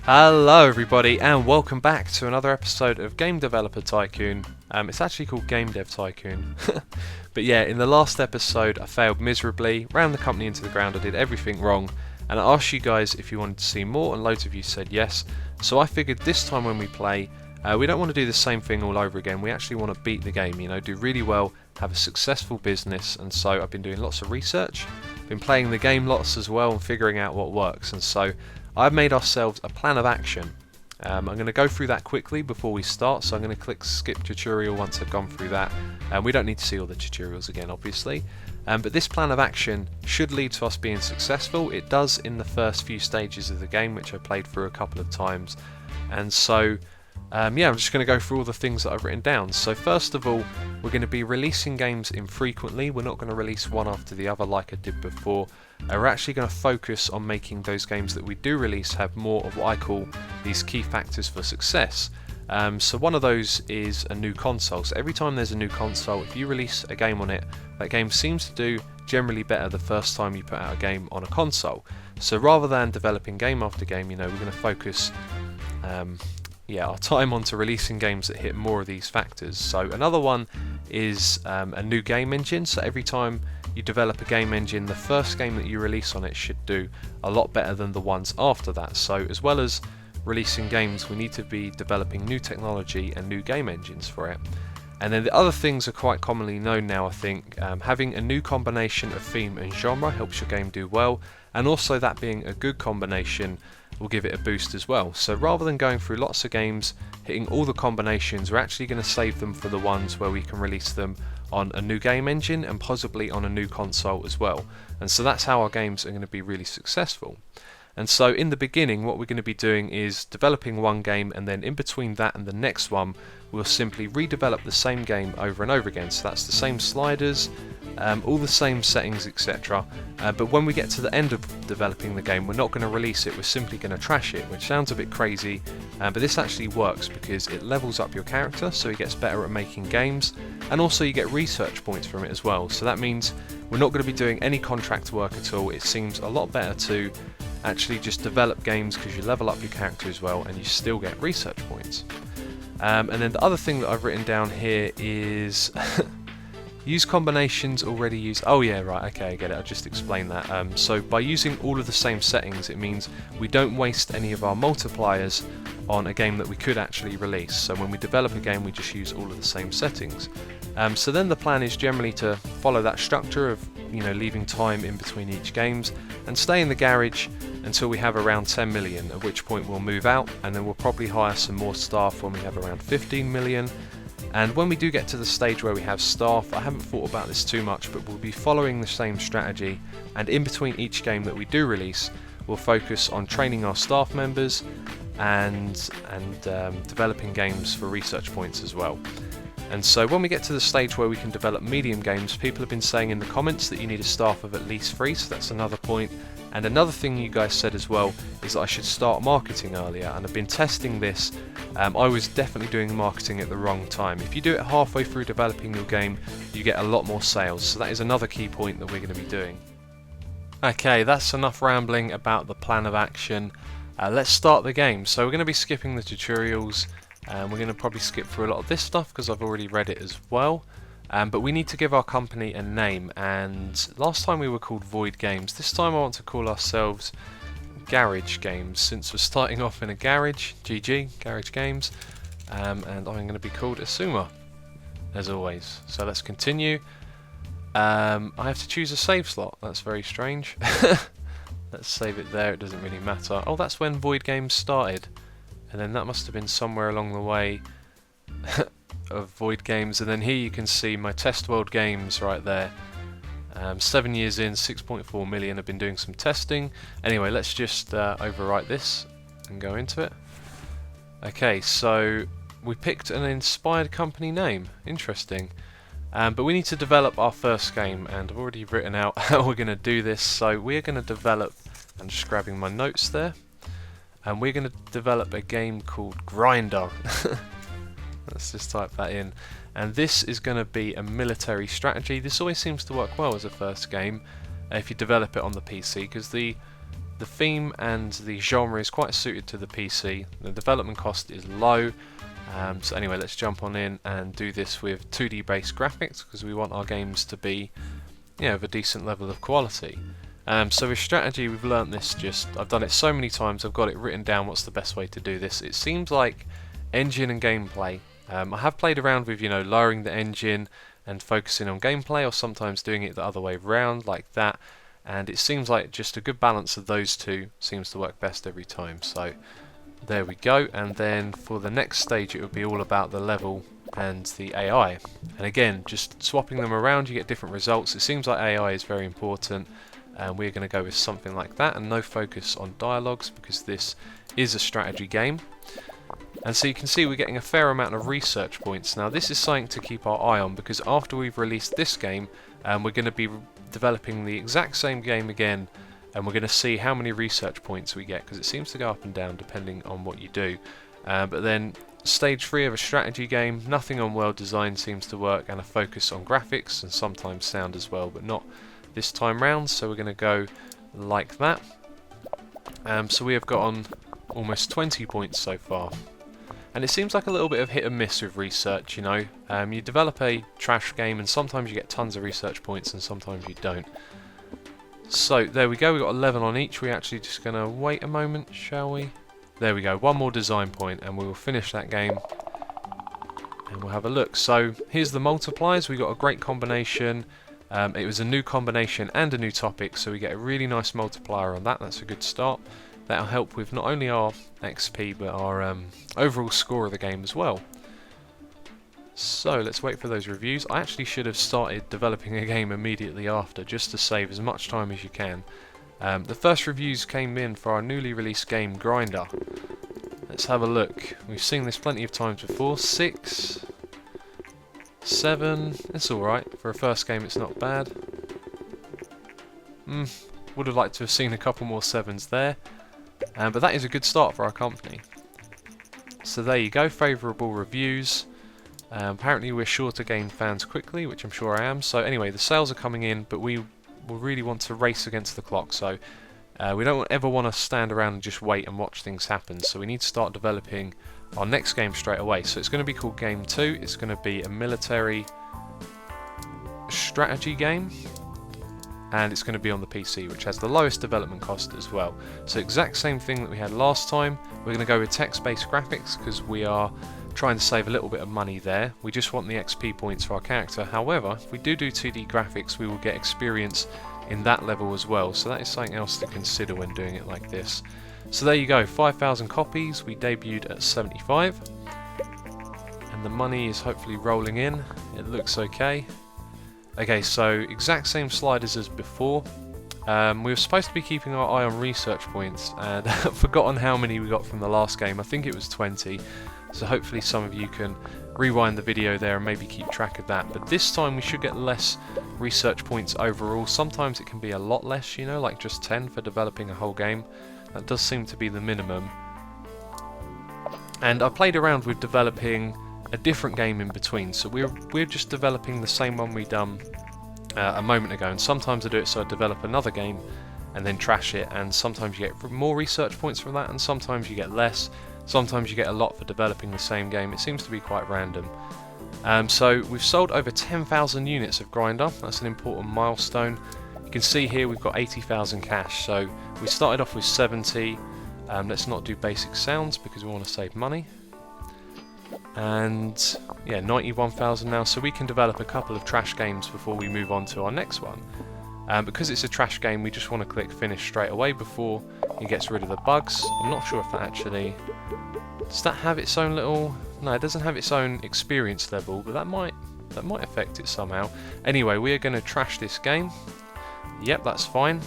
Hello everybody and welcome back to another episode of Game Developer Tycoon. It's actually called Game Dev Tycoon. But yeah, in the last episode I failed miserably, ran the company into the ground, I did everything wrong, and I asked you guys if you wanted to see more and loads of you said yes. So I figured this time when we play, we don't want to do the same thing all over again. We actually want to beat the game, do really well, have a successful business. And so I've been doing lots of research, been playing the game lots as well and figuring out what works. And so I've made ourselves a plan of action. I'm going to go through that quickly before we start, so I'm going to click skip tutorial once I've gone through that. We don't need to see all the tutorials again, obviously. But this plan of action should lead to us being successful. It does in the first few stages of the game, which I played through a couple of times. And so yeah, I'm just going to go through all the things that I've written down. So first of all, we're going to be releasing games infrequently. We're not going to release one after the other like I did before. We're actually going to focus on making those games that we do release have more of what I call these key factors for success. So one of those is a new console. So every time there's a new console, if you release a game on it, that game seems to do generally better the first time you put out a game on a console. So rather than developing game after game, we're going to focus our time onto releasing games that hit more of these factors. So another one is a new game engine. So every time you develop a game engine, the first game that you release on it should do a lot better than the ones after that. So as well as releasing games, we need to be developing new technology and new game engines for it. And then the other things are quite commonly known now, I think. Having a new combination of theme and genre helps your game do well, and also that being a good combination will give it a boost as well. So rather than going through lots of games, hitting all the combinations, we're actually going to save them for the ones where we can release them on a new game engine and possibly on a new console as well. And so that's how our games are going to be really successful. And so in the beginning, what we're going to be doing is developing one game, and then in between that and the next one, we'll simply redevelop the same game over and over again. So that's the same sliders, all the same settings, etc. But when we get to the end of developing the game, we're not going to release it, we're simply going to trash it, which sounds a bit crazy, but this actually works because it levels up your character, so he gets better at making games, and also you get research points from it as well. So that means we're not going to be doing any contract work at all. It seems a lot better to actually just develop games because you level up your character as well and you still get research points. And then the other thing that I've written down here is use combinations already used. Oh yeah, right, okay, I get it, I'll just explain that. So by using all of the same settings, it means we don't waste any of our multipliers on a game that we could actually release. So when we develop a game, we just use all of the same settings. So then the plan is generally to follow that structure of leaving time in between each games and stay in the garage until we have around 10 million, at which point we'll move out, and then we'll probably hire some more staff when we have around 15 million. And when we do get to the stage where we have staff, I haven't thought about this too much, but we'll be following the same strategy, and in between each game that we do release, we'll focus on training our staff members and developing games for research points as well. And so when we get to the stage where we can develop medium games, people have been saying in the comments that you need a staff of at least 3, so that's another point. And another thing you guys said as well is that I should start marketing earlier, and I've been testing this. I was definitely doing marketing at the wrong time. If you do it halfway through developing your game, you get a lot more sales, so that is another key point that we're going to be doing. Okay, that's enough rambling about the plan of action. Let's start the game. So we're going to be skipping the tutorials. We're going to probably skip through a lot of this stuff because I've already read it as well. But we need to give our company a name, and last time we were called Void Games. This time I want to call ourselves Garage Games, since we're starting off in a garage. GG, Garage Games. And I'm going to be called Asuma, as always. So let's continue. I have to choose a save slot. That's very strange. Let's save it there, it doesn't really matter. Oh, that's when Void Games started. And then that must have been somewhere along the way of Void Games. And then here you can see my test world games right there. 7 years in, 6.4 million. I've been doing some testing. Anyway, let's just overwrite this and go into it. Okay, so we picked an inspired company name. Interesting. But we need to develop our first game, and I've already written out how we're going to do this. So we're going to develop, I'm just grabbing my notes there. And we're going to develop a game called Grinder. Let's just type that in. And this is going to be a military strategy. This always seems to work well as a first game if you develop it on the PC, because the the theme and the genre is quite suited to the PC. The development cost is low. So anyway, let's jump on in and do this with 2D based graphics because we want our games to be, of a decent level of quality. So with strategy, we've learnt this I've done it so many times, I've got it written down what's the best way to do this. It seems like engine and gameplay. I have played around with, lowering the engine and focusing on gameplay, or sometimes doing it the other way around like that. And it seems like just a good balance of those two seems to work best every time. So there we go. And then for the next stage, it would be all about the level and the AI. And again, just swapping them around, you get different results. It seems like AI is very important. And we're going to go with something like that, and no focus on dialogues because this is a strategy game. And so you can see we're getting a fair amount of research points. Now this is something to keep our eye on because after we've released this game, we're going to be developing the exact same game again, and we're going to see how many research points we get because it seems to go up and down depending on what you do. But then stage 3 of a strategy game, nothing on world design seems to work, and a focus on graphics and sometimes sound as well, but not this time round, so we're going to go like that. So we have got on almost 20 points so far, and it seems like a little bit of hit and miss with research. You develop a trash game and sometimes you get tons of research points and sometimes you don't. So there we go, we've got 11 on each. We're actually just going to wait a moment, shall we? There we go, one more design point and we will finish that game and we'll have a look. So here's the multipliers. We got a great combination. It was a new combination and a new topic, so we get a really nice multiplier on that. That's a good start. That'll help with not only our XP but our overall score of the game as well. So let's wait for those reviews. I actually should have started developing a game immediately after, just to save as much time as you can. The first reviews came in for our newly released game Grinder. Let's have a look. We've seen this plenty of times before. 6, 7, it's alright. For a first game it's not bad. Would have liked to have seen a couple more 7s there. But that is a good start for our company. So there you go, favourable reviews. Apparently we're sure to gain fans quickly, which I'm sure I am. So anyway, the sales are coming in, but we will really want to race against the clock. So we don't ever want to stand around and just wait and watch things happen. So we need to start developing our next game straight away. So it's going to be called Game 2. It's going to be a military strategy game, and it's going to be on the PC, which has the lowest development cost as well. So exact same thing that we had last time. We're going to go with text-based graphics because we are trying to save a little bit of money there. We just want the XP points for our character. However, if we do 2D graphics, we will get experience in that level as well. So that is something else to consider when doing it like this. So there you go, 5,000 copies. We debuted at 75. And the money is hopefully rolling in. It looks okay. Okay, so exact same sliders as before. We were supposed to be keeping our eye on research points, and I've forgotten how many we got from the last game. I think it was 20. So hopefully some of you can rewind the video there and maybe keep track of that. But this time we should get less research points overall. Sometimes it can be a lot less, like just 10 for developing a whole game. That does seem to be the minimum. And I played around with developing a different game in between. So we're just developing the same one we done a moment ago. And sometimes I do it so I develop another game and then trash it. And sometimes you get more research points from that, and sometimes you get less. Sometimes you get a lot for developing the same game. It seems to be quite random. So we've sold over 10,000 units of Grinder. That's an important milestone. You can see here we've got 80,000 cash. So we started off with 70. Let's not do basic sounds because we want to save money. And yeah, 91,000 now. So we can develop a couple of trash games before we move on to our next one. Because it's a trash game, we just want to click finish straight away before it gets rid of the bugs. I'm not sure if that actually... Does that have its own little... No, it doesn't have its own experience level, but that might affect it somehow. Anyway, we are going to trash this game. Yep, that's fine.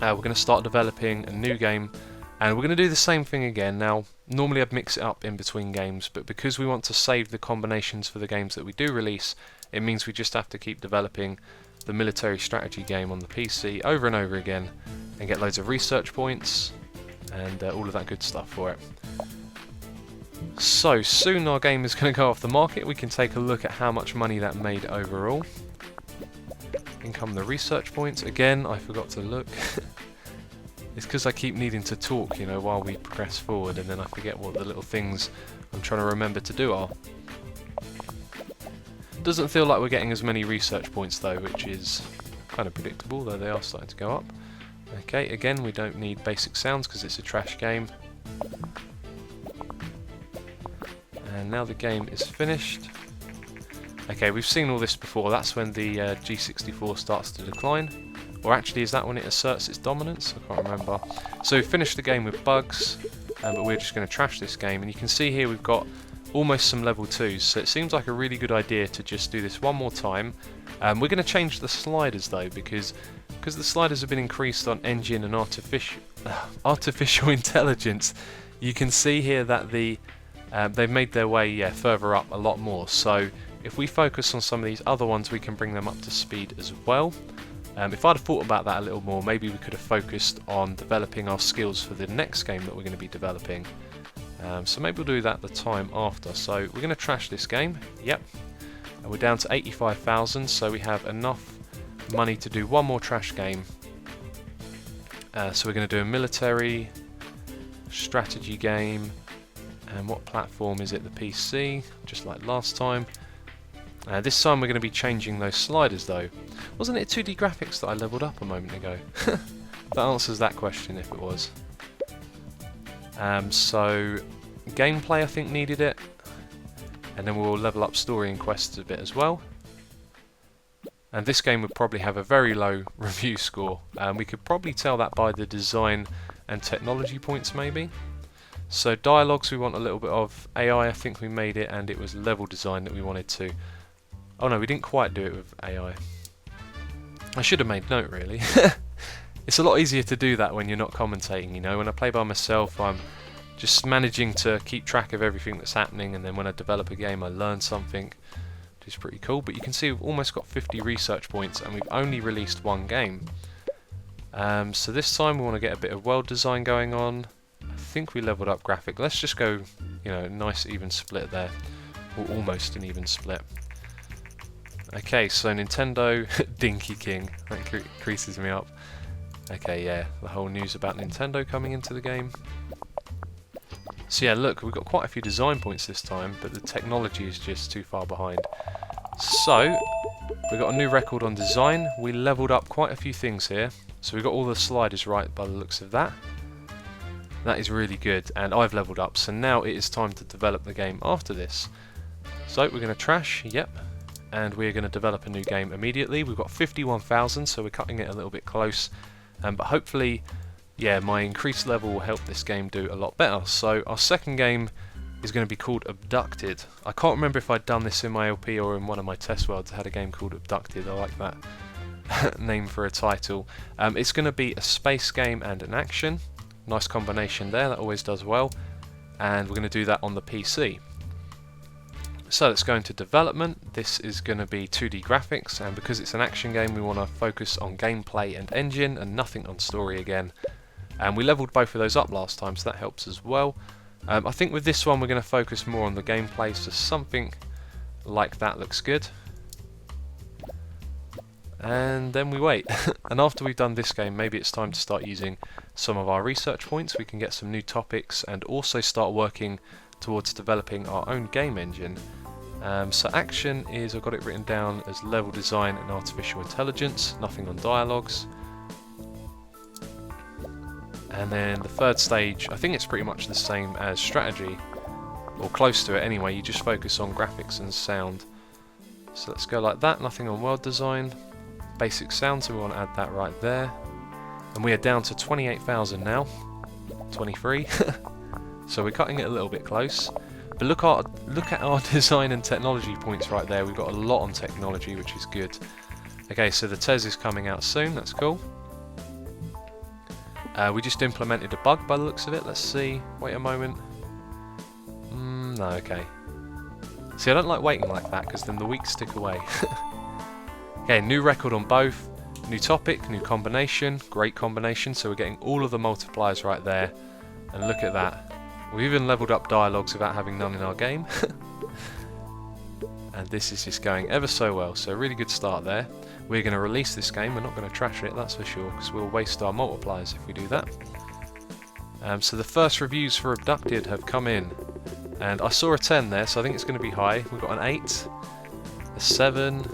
We're going to start developing a new game, and we're going to do the same thing again. Now, normally I'd mix it up in between games, but because we want to save the combinations for the games that we do release, it means we just have to keep developing the military strategy game on the PC over and over again and get loads of research points and all of that good stuff for it. So soon our game is going to go off the market. We can take a look at how much money that made overall. In come the research points. Again, I forgot to look. It's because I keep needing to talk, you know, while we progress forward, and then I forget what the little things I'm trying to remember to do are. Doesn't feel like we're getting as many research points though, which is kind of predictable, though they are starting to go up. Okay, again, we don't need basic sounds because it's a trash game. And now the game is finished. Okay, we've seen all this before. That's when the G64 starts to decline. Or actually, is that when it asserts its dominance? I can't remember. So we finished the game with bugs, but we're just going to trash this game. And you can see here we've got almost some level 2s, so it seems like a really good idea to just do this one more time. We're going to change the sliders though, because the sliders have been increased on engine and artificial intelligence. You can see here that they've made their way further up a lot more. So if we focus on some of these other ones, we can bring them up to speed as well. If I'd have thought about that a little more, maybe we could have focused on developing our skills for the next game that we're going to be developing. So maybe we'll do that the time after. So we're going to trash this game. Yep. And we're down to 85,000, so we have enough money to do one more trash game. So we're going to do a military strategy game. And what platform is it? The PC, just like last time. This time we're going to be changing those sliders though. Wasn't it 2D graphics that I leveled up a moment ago? That answers that question if it was. So gameplay I think needed it, and then we'll level up story and quests a bit as well. And this game would probably have a very low review score. We could probably tell that by the design and technology points maybe. So dialogues we want a little bit of. AI I think we made it, and it was level design that we wanted to. Oh no, we didn't quite do it with AI. I should have made note really. It's a lot easier to do that when you're not commentating, you know. When I play by myself, I'm just managing to keep track of everything that's happening, and then when I develop a game I learn something, which is pretty cool. But you can see we've almost got 50 research points and we've only released one game. So this time we want to get a bit of world design going on. I think we leveled up graphic. Let's just go, you know, nice even split there, or almost an even split. Okay, so Nintendo Dinky King, that creases me up. Okay, yeah, the whole news about Nintendo coming into the game. So yeah, look, we've got quite a few design points this time, but the technology is just too far behind. So, we've got a new record on design. We leveled up quite a few things here. So we've got all the sliders right by the looks of that. That is really good, and I've leveled up, so now it is time to develop the game after this. So we're going to trash, yep, and we're going to develop a new game immediately. We've got 51,000, so we're cutting it a little bit close. But hopefully, yeah, my increased level will help this game do a lot better. So our second game is going to be called Abducted. I can't remember if I'd done this in my LP or in one of my test worlds. I had a game called Abducted. I like that name for a title. It's going to be a space game and an action. Nice combination there, that always does well. And we're going to do that on the PC. So let's go into development. This is going to be 2D graphics, and because it's an action game we want to focus on gameplay and engine and nothing on story again. And we leveled both of those up last time, so that helps as well. I think with this one we're going to focus more on the gameplay, so something like that looks good. And then we wait. And after we've done this game, maybe it's time to start using some of our research points. We can get some new topics and also start working towards developing our own game engine. So action is, I've got it written down as level design and artificial intelligence, nothing on dialogues. And then the third stage, I think it's pretty much the same as strategy, or close to it anyway. You just focus on graphics and sound. So let's go like that, nothing on world design. Basic sound, so we want to add that right there. And we are down to 28,000 now, 23. So we're cutting it a little bit close. But look at our design and technology points right there. We've got a lot on technology, which is good. Okay, so the TES is coming out soon, that's cool. We just implemented a bug by the looks of it. Let's see. Wait a moment. No, okay. See, I don't like waiting like that because then the weeks tick away. Okay, new record on both. New topic, new combination. Great combination. So we're getting all of the multipliers right there. And look at that. We've even leveled up dialogues without having none in our game. And this is just going ever so well. So a really good start there. We're going to release this game. We're not going to trash it, that's for sure, because we'll waste our multipliers if we do that. So the first reviews for Abducted have come in, and I saw a 10 there, so I think it's going to be high. We've got an 8, a 7,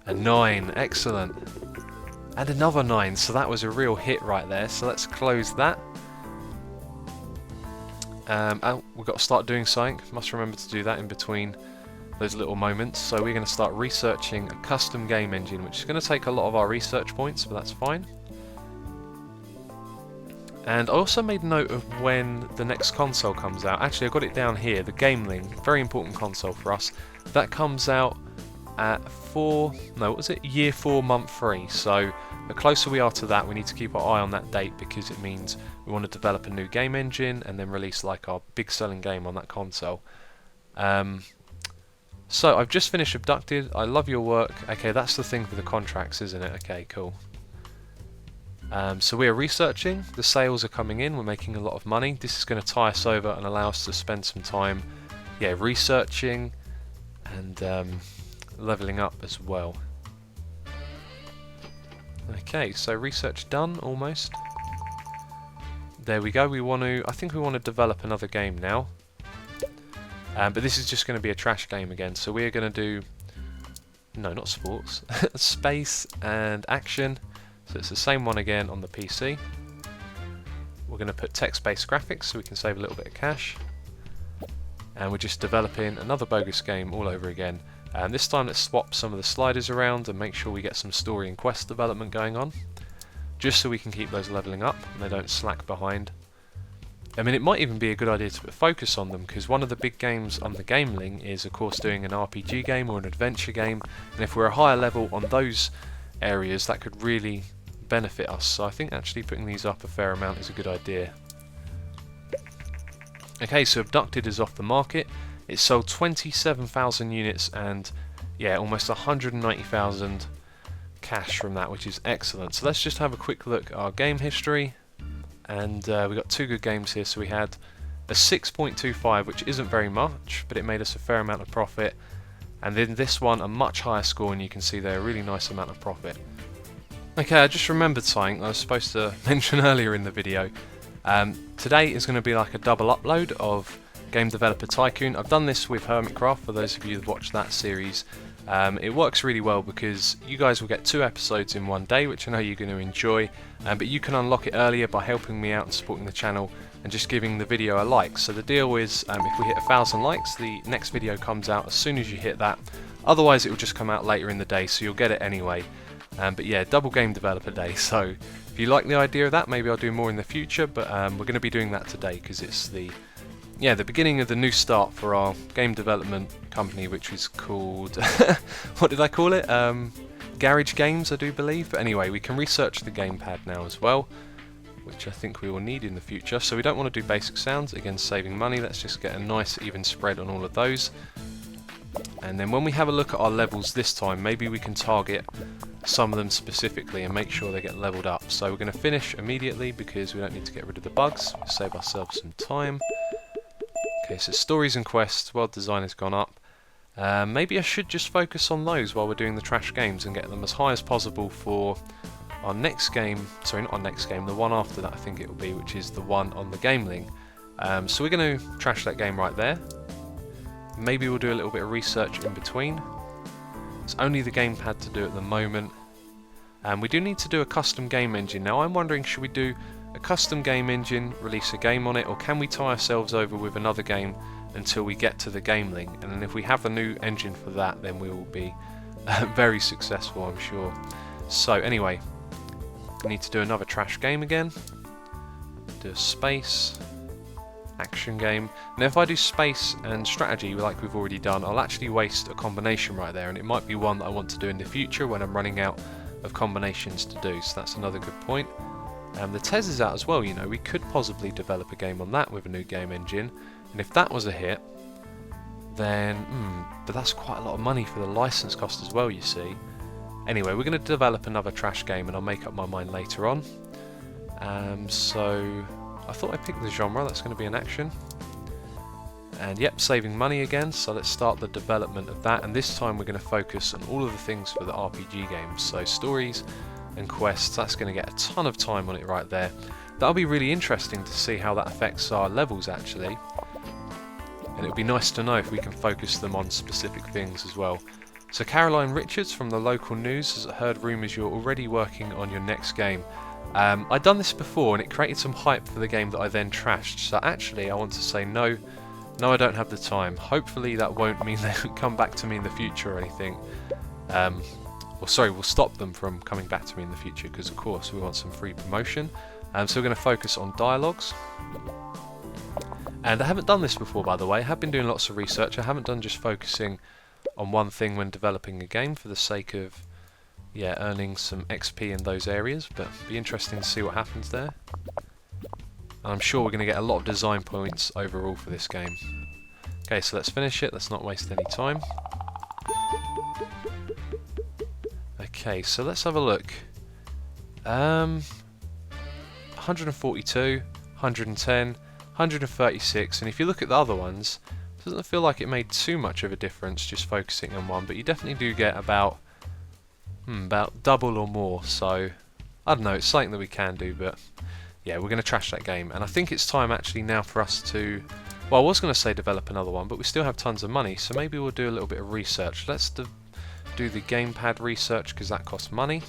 a 9, excellent, and another 9, so that was a real hit right there. So let's close that. And we've got to start doing something. Must remember to do that in between those little moments. So we're going to start researching a custom game engine, which is going to take a lot of our research points, but that's fine. And I also made note of when the next console comes out. Actually, I've got it down here, the Game Link, very important console for us. That comes out at year 4, month 3. So the closer we are to that, we need to keep our eye on that date, because it means we want to develop a new game engine and then release like our big selling game on that console. So I've just finished Abducted. I love your work. Okay, that's the thing for the contracts, isn't it? Okay, cool. So we are researching, the sales are coming in, we're making a lot of money. This is going to tie us over and allow us to spend some time researching and leveling up as well. Okay, so research done almost. There we go. I think we want to develop another game now. But this is just going to be a trash game again. So we're going to do, no, not sports, space and action. So it's the same one again on the PC. We're going to put text-based graphics so we can save a little bit of cash. And we're just developing another bogus game all over again. And this time let's swap some of the sliders around and make sure we get some story and quest development going on, just so we can keep those leveling up and they don't slack behind. I mean, it might even be a good idea to put focus on them, because one of the big games on the Game Link is of course doing an RPG game or an adventure game, and if we're a higher level on those areas, that could really benefit us. So I think actually putting these up a fair amount is a good idea. Okay, so Abducted is off the market. It sold 27,000 units and almost 190,000 cash from that, which is excellent. So let's just have a quick look at our game history, and we got 2 good games here. So we had a 6.25, which isn't very much, but it made us a fair amount of profit, and then this one a much higher score, and you can see there a really nice amount of profit. Okay, I just remembered something I was supposed to mention earlier in the video. Today is going to be like a double upload of Game Developer Tycoon. I've done this with Hermitcraft, for those of you that watched that series. It works really well because you guys will get 2 episodes in one day, which I know you're going to enjoy, but you can unlock it earlier by helping me out and supporting the channel and just giving the video a like. So the deal is, if we hit 1,000 likes, the next video comes out as soon as you hit that. Otherwise it will just come out later in the day, so you'll get it anyway. But yeah, double Game Developer Day, so if you like the idea of that, maybe I'll do more in the future, but we're going to be doing that today because it's the beginning of the new start for our game development company, which is called, what did I call it? Garage Games, I do believe. But anyway, we can research the gamepad now as well, which I think we will need in the future. So we don't want to do basic sounds, again saving money. Let's just get a nice even spread on all of those. And then when we have a look at our levels this time, maybe we can target some of them specifically and make sure they get leveled up. So we're going to finish immediately because we don't need to get rid of the bugs. We'll save ourselves some time. Okay, so stories and quests, world design has gone up. Maybe I should just focus on those while we're doing the trash games and get them as high as possible for our next game. Sorry, not our next game, the one after that I think it will be, which is the one on the Game Link. So we're going to trash that game right there. Maybe we'll do a little bit of research in between. It's only the gamepad to do at the moment. We do need to do a custom game engine. Now I'm wondering, should we do a custom game engine, release a game on it, or can we tie ourselves over with another game until we get to the Game Link? And then if we have a new engine for that, then we will be very successful, I'm sure. So anyway, we need to do another trash game again. Do a space action game. Now if I do space and strategy like we've already done, I'll actually waste a combination right there, and it might be one that I want to do in the future when I'm running out of combinations to do, so that's another good point. The TES is out as well, you know, we could possibly develop a game on that with a new game engine, and if that was a hit, then, but that's quite a lot of money for the license cost as well, you see. Anyway, we're going to develop another trash game and I'll make up my mind later on. So I thought I picked the genre, that's going to be an action. And yep, saving money again, so let's start the development of that, and this time we're going to focus on all of the things for the RPG games. So stories and quests, that's going to get a ton of time on it right there. that'll be really interesting to see how that affects our levels actually. And it would be nice to know if we can focus them on specific things as well. So Caroline Richards from the local news has heard rumours you're already working on your next game. I'd done this before and it created some hype for the game that I then trashed. So actually I want to say no, I don't have the time. Hopefully that won't mean they won't come back to me in the future or anything. Or sorry, we'll stop them from coming back to me in the future because of course we want some free promotion. So we're going to focus on dialogues. And I haven't done this before, by the way. I have been doing lots of research. I haven't done just focusing on one thing when developing a game for the sake of earning some XP in those areas, but it'll be interesting to see what happens there. And I'm sure we're going to get a lot of design points overall for this game. Okay, so let's finish it. Let's not waste any time. Okay, so let's have a look. 142, 110, 136, and if you look at the other ones, it doesn't feel like it made too much of a difference just focusing on one, but you definitely do get about double or more, so I don't know, it's something that we can do, but yeah, we're going to trash that game. And I think it's time actually now for us to, well, I was going to say develop another one, but we still have tons of money, so maybe we'll do a little bit of research. Let's do the gamepad research because that costs money,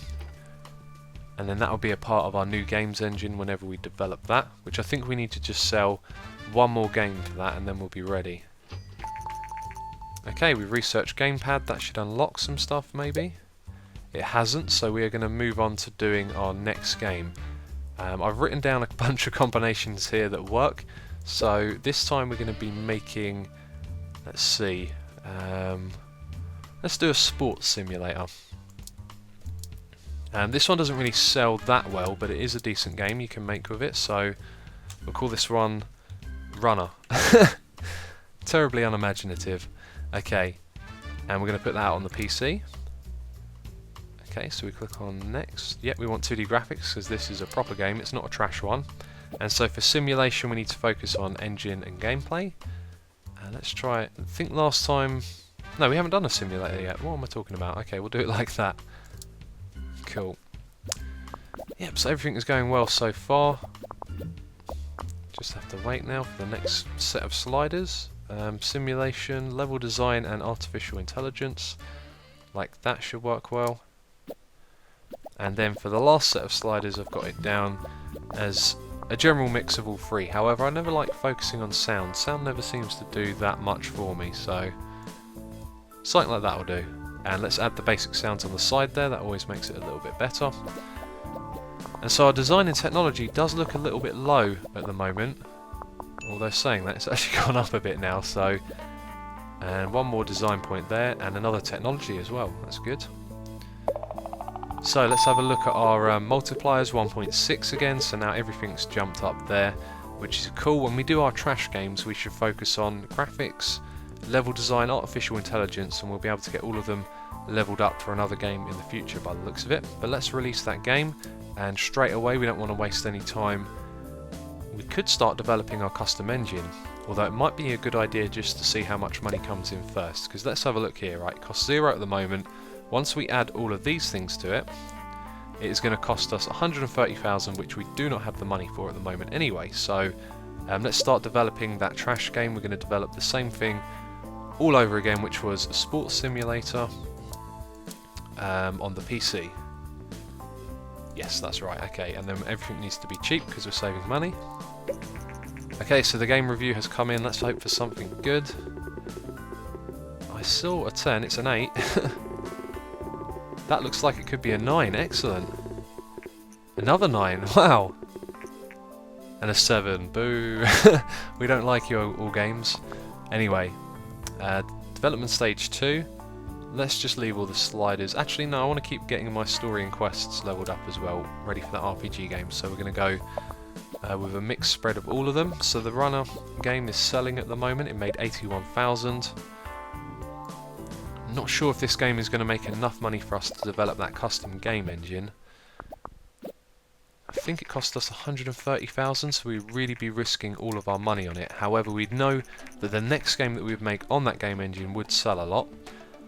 and then that will be a part of our new games engine whenever we develop that, which I think we need to just sell one more game for that and then we'll be ready. Okay, we've researched gamepad, that should unlock some stuff maybe. It hasn't, so we are going to move on to doing our next game. I've written down a bunch of combinations here that work, so this time we're going to be making, let's see, let's do a sports simulator. This one doesn't really sell that well, but it is a decent game you can make with it, so we'll call this one Runner. Terribly unimaginative. Okay, and we're going to put that out on the PC. Okay, so we click on next. Yep, we want 2D graphics because this is a proper game, it's not a trash one. And so for simulation we need to focus on engine and gameplay. Let's try it. I think last time... No, we haven't done a simulator yet. What am I talking about? Okay, we'll do it like that. Cool. Yep, so everything is going well so far. Just have to wait now for the next set of sliders. Simulation, level design and artificial intelligence. Like that should work well. And then for the last set of sliders I've got it down as a general mix of all three. However, I never like focusing on sound. Sound never seems to do that much for me, so something like that will do. And let's add the basic sounds on the side there, that always makes it a little bit better. And so our design and technology does look a little bit low at the moment, although saying that it's actually gone up a bit now, so... And one more design point there, and another technology as well, that's good. So let's have a look at our multipliers, 1.6 again, so now everything's jumped up there, which is cool. When we do our trash games we should focus on graphics, level design, artificial intelligence, and we'll be able to get all of them leveled up for another game in the future by the looks of it. But let's release that game, and straight away, we don't want to waste any time. We could start developing our custom engine, although it might be a good idea just to see how much money comes in first, because let's have a look here, right, it costs 0 at the moment. Once we add all of these things to it, it is going to cost us 130,000, which we do not have the money for at the moment anyway, so let's start developing that trash game. We're going to develop the same thing all over again, which was a sports simulator on the PC. Yes, that's right, okay, and then everything needs to be cheap because we're saving money. Okay, so the game review has come in, let's hope for something good. I saw a 10, it's an 8. That looks like it could be a 9, excellent. Another 9, wow. And a 7, boo. We don't like you all games. Anyway, development stage 2. Let's just leave all the sliders. Actually, no, I want to keep getting my story and quests leveled up as well, ready for that RPG game. So we're going to go with a mixed spread of all of them. So the Runner game is selling at the moment. It made 81,000. Not sure if this game is going to make enough money for us to develop that custom game engine. I think it cost us 130,000, so we'd really be risking all of our money on it. However, we'd know that the next game that we'd make on that game engine would sell a lot.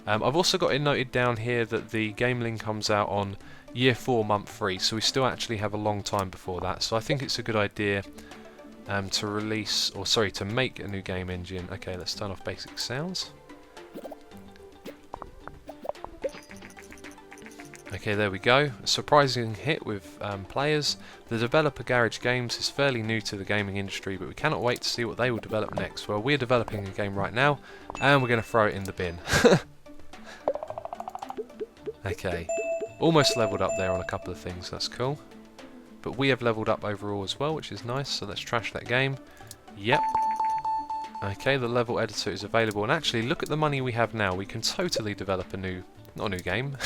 I've also got it noted down here that the game link comes out on year 4, month 3, so we still actually have a long time before that. So I think it's a good idea to make a new game engine. Okay, let's turn off basic sounds. Okay, there we go. A surprising hit with players. The developer Garage Games is fairly new to the gaming industry, but we cannot wait to see what they will develop next. Well, we're developing a game right now, and we're going to throw it in the bin. Okay, almost leveled up there on a couple of things, that's cool. But we have leveled up overall as well, which is nice, so let's trash that game. Yep. Okay, the level editor is available, and actually, look at the money we have now. We can totally develop a new game.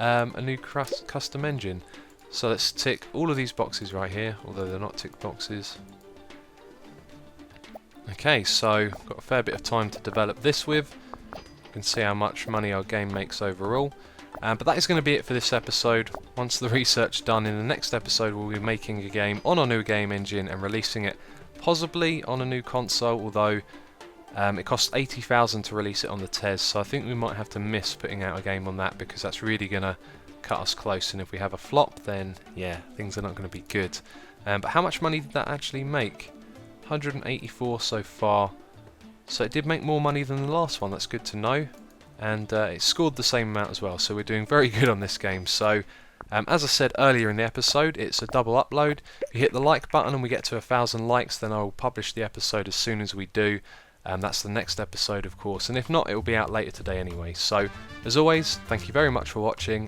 A new custom engine. So let's tick all of these boxes right here, although they're not tick boxes. Okay, so got a fair bit of time to develop this with. You can see how much money our game makes overall. But that is going to be it for this episode. Once the research done, in the next episode we'll be making a game on our new game engine and releasing it possibly on a new console, although it costs 80,000 to release it on the TES, so I think we might have to miss putting out a game on that, because that's really going to cut us close, and if we have a flop, then yeah, things are not going to be good. But how much money did that actually make? 184 so far, so it did make more money than the last one. That's good to know, and it scored the same amount as well, so we're doing very good on this game. So as I said earlier in the episode, it's a double upload. If you hit the like button and we get to 1,000 likes, then I will publish the episode as soon as we do. That's the next episode, of course, and if not, it will be out later today anyway. So, as always, thank you very much for watching.